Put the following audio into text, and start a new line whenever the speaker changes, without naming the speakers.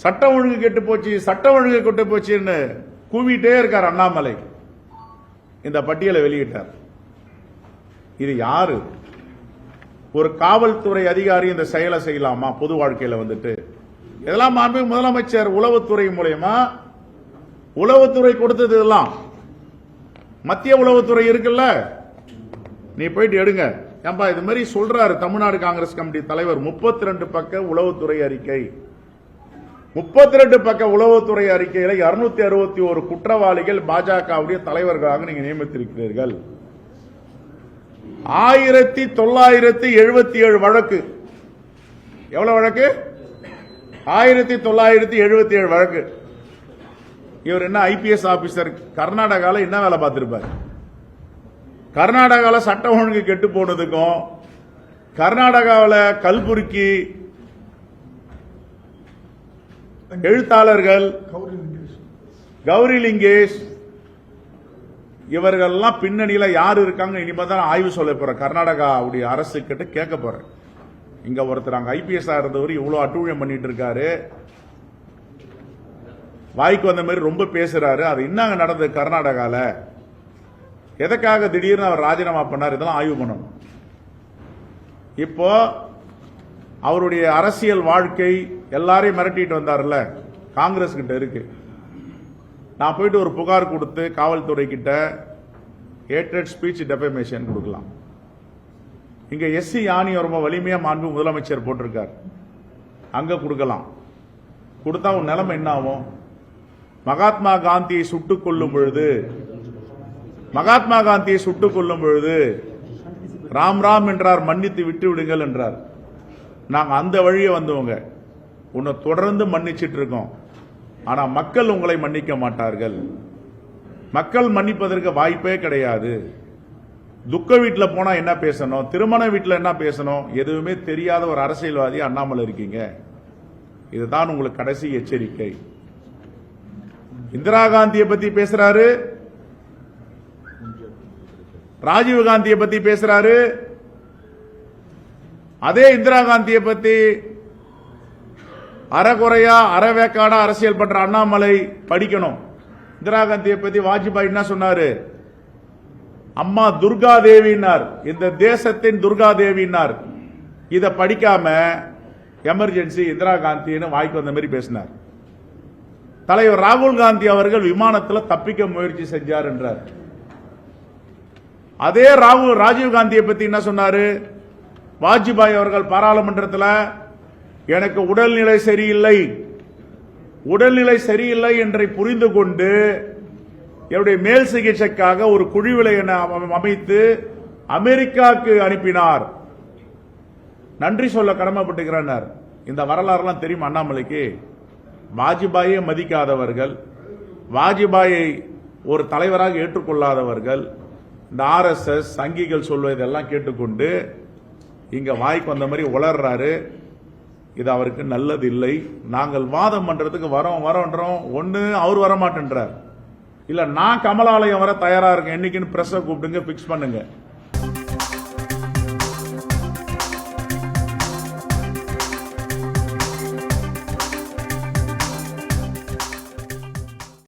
சட்டம் ஒழுங்கு கெட்டு போச்சு, சட்டம் ஒழுங்கு கெட்டு போச்சுன்னு கூவிட்டே இருக்கார் அண்ணாமலை. இந்த பட்டியலை வெளியிட்டார். இது யாரு? ஒரு காவல்துறை அதிகாரி இந்த செயலை செய்யலாமா பொது வாழ்க்கையில வந்துட்டு? இதெல்லாம் முதலமைச்சர் உளவுத்துறை மூலமா, உளவுத்துறை கொடுத்தது இதெல்லாம். மத்திய உளவுத்துறை இருக்குல்ல, நீ போயிட்டு எடுங்க. ஏன்பா இது மாதிரி சொல்றாரு தமிழ்நாடு காங்கிரஸ் கமிட்டி தலைவர். 32 பக்க உளவுத்துறை அறிக்கை, 32 பக்க உளவுத்துறை அறிக்கையில 261 குற்றவாளிகள் பாஜகவுடைய தலைவர்களாக நீங்க நியமித்திருக்கிறீர்கள். 1977 வழக்கு. எவ்வளவு வழக்கு? 1977 வழக்கு. இவர் என்ன ஐபிஎஸ் ஆபீசர்? கர்நாடகாவில் என்ன வேலை பார்த்திருப்பார்? கர்நாடகாவில் சட்டம் ஒழுங்கு கெட்டு போனதுக்கும், கர்நாடகாவில் கல்புர்கி எழுத்தாளர்கள் கௌரி லிங்கேஷ் இவர்கள்லாம் பின்னணியில யாரு இருக்காங்க இனிமே தான் ஆய்வு சொல்ல போற. கர்நாடகாவுடைய அரசு கிட்ட கேட்க போறேன். இங்க ஒருத்தர் அங்க ஐபிஎஸ் இருந்தவர் இவ்வளவு அட்டூழியம் பண்ணிட்டு இருக்காரு, வாய்க்கு வந்த மாதிரி ரொம்ப பேசுறாரு. அது என்னங்க நடந்தது கர்நாடகால? எதற்காக திடீர்னு அவர் ராஜினாமா பண்ணார்? இதெல்லாம் ஆய்வு பண்ணணும். இப்போ அவருடைய அரசியல் வாழ்க்கை எல்லாரையும் மிரட்டிட்டு வந்தார்ல, காங்கிரஸ் கிட்ட இருக்கு. நான் போயிட்டு ஒரு புகார் கொடுத்து காவல்துறை கிட்ட ஹேட்ரட் ஸ்பீச் டெஃபமேஷன் கொடுக்கலாம். இங்க எஸ்சி யானி ரொம்ப வலிமையா மாண்பு முதலமைச்சர் போட்டிருக்கார், அங்க கொடுக்கலாம். கொடுத்தா உன் நிலைமை என்ன ஆகும்? மகாத்மா காந்தியை சுட்டுக் கொள்ளும் பொழுது ராம் ராம் என்றார், மன்னித்து விட்டு விடுங்கள் என்றார். நாங்க அந்த வழியே வந்தவங்க. உன்னை தொடர்ந்து மன்னிச்சிட்டு இருக்கோம். ஆனா மக்கள் உங்களை மன்னிக்க மாட்டார்கள். மக்கள் மன்னிப்பதற்கு வாய்ப்பே கிடையாது. துக்க வீட்டில் போனா என்ன பேசணும், திருமண வீட்டில் என்ன பேசணும், எதுவுமே தெரியாத ஒரு அரசியல்வாதி அண்ணாமலை இருக்கீங்க. இதுதான் உங்களுக்கு கடைசி எச்சரிக்கை. இந்திரா காந்தியை பத்தி பேசுறாரு, ராஜீவ் காந்தியை பத்தி பேசுறாரு. அதே இந்திரா காந்தியை பத்தி அறகுறையா அறவேக்காடா அரசியல் பண்ற அண்ணாமலை படிக்கணும். இந்திரா காந்தியை பத்தி வாஜ்பாய் என்ன சொன்னாரு? அம்மா துர்கா தேவினார், இந்த தேசத்தின் துர்கா தேவினார். இத படிக்காம எமர்ஜென்சி இந்திரா காந்தின்னு வாய்க்கு வந்த மாதிரி பேசினார். தலைவர் ராகுல் காந்தி அவர்கள் விமானத்தில் தப்பிக்க முயற்சி செஞ்சார் என்றார். அதே ராஜீவ் காந்தியை பத்தி என்ன சொன்னாரு? வாஜ்பாய் அவர்கள் பாராளுமன்றத்தில் எனக்கு உடல்நிலை சரியில்லை என்றை புரிந்து கொண்டு என்னுடைய மேல் சிகிச்சைக்காக ஒரு குழுவிலை அமைத்து அமெரிக்காவுக்கு அனுப்பினார். நன்றி சொல்ல கடமைப்பட்டுகிறார். இந்த வரலாறுலாம் தெரியும் அண்ணாமலைக்கு. வாஜ்பாயை மதிக்காதவர்கள், வாஜ்பாயை ஒரு தலைவராக ஏற்றுக்கொள்ளாதவர்கள், இந்த RSS சங்கிகள் சொல்வதெல்லாம் கேட்டுக்கொண்டு இங்க வாய்க்கு வந்த மாதிரி உளர்றாரு. இது அவருக்கு நல்லது இல்லை. நாங்கள் வாதம் பண்றதுக்கு வரோன்றோம். ஒன்னு அவர் வரமாட்டேன்றார், இல்ல நான் கமலாலயம் வர தயாரா இருக்கேன், என்னைக்குன்னு பிரஸ் கூப்பிடுங்க, பிக்ஸ் பண்ணுங்க.